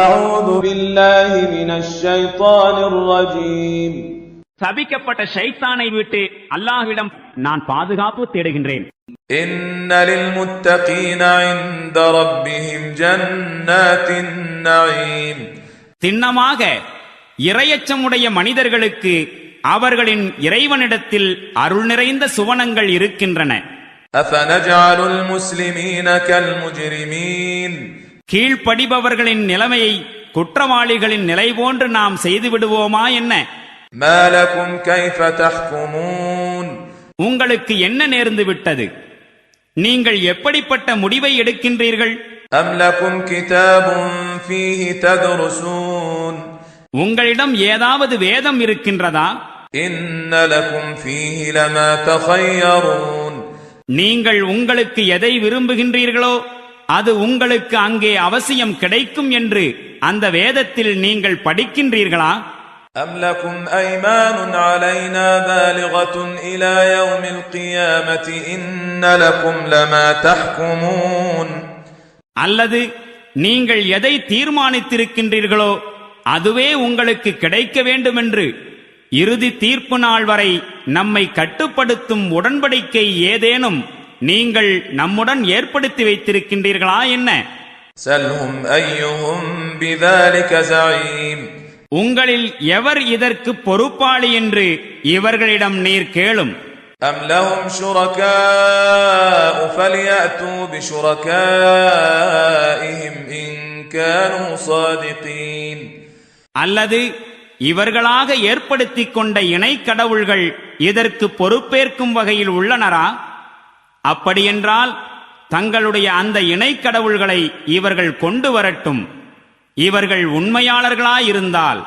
أعوذ بالله من الشيطان الرجيم. சபிக்கப்பட்ட ஷைத்தானை விட்டு அல்லாஹ்விடம் நான் பாதுகாப்பு தேடுகின்றேன். إن للمتقين عند ربهم جنات النعيم. திண்ணமாக இறையச்சமுடைய மனிதர்களுக்கு அவர்களின் இறைவனிடத்தில் அருள் நிறைந்த சுவனங்கள் இருக்கின்றன. أفنجعل المسلمين كالمجرمين. கீழ்ப்படிபவர்களின் நிலைமையை குற்றவாளிகளின் நிலை போன்று நாம் செய்து விடுவோமா என்ன? ما لكم كيف تحكمون. உங்களுக்கு என்ன நேர்ந்து விட்டது? நீங்கள் எப்படிப்பட்ட முடிவை எடுக்கின்றீர்கள்? أم لكم كتاب فيه تدرسون. உங்களிடம் ஏதாவது வேதம் இருக்கின்றதா? إن لكم فيه لما تخيرون. நீங்கள் உங்களுக்கு எதை விரும்புகின்றீர்களோ அது உங்களுக்கு அங்கே அவசியம் கிடைக்கும் என்று அந்த வேதத்தில் நீங்கள் படிக்கின்றீர்களா? أم لكم أيمان علينا بالغة إلى يوم القيامة إن لكم لما تحكمون. அல்லது நீங்கள் எதை தீர்மானித்திருக்கின்றீர்களோ அதுவே உங்களுக்கு கிடைக்க வேண்டுமென்று இறுதி தீர்ப்பு நாள் வரை நம்மை கட்டுப்படுத்தும் உடன்படிக்கை ஏதேனும் நீங்கள் நம்முடன் ஏற்படுத்தி வைத்திருக்கின்றீர்களா என்ன? سلهم أيهم بذلك زعيم. உங்களில் எவர் இதற்கு பொறுப்பாளி என்று இவர்களிடம் நீர் கேளும். أم لهم شركاء فليأتوا بشركائهم إن كانوا صادقين. அல்லது இவர்களாக ஏற்படுத்திக் கொண்ட இணை கடவுள்கள் இதற்கு பொறுப்பேற்கும் வகையில் உள்ளனரா? அப்படியென்றால் தங்களுடைய அந்த இணை கடவுள்களை இவர்கள் கொண்டு வரட்டும், இவர்கள் உண்மையாளர்களாயிருந்தால்.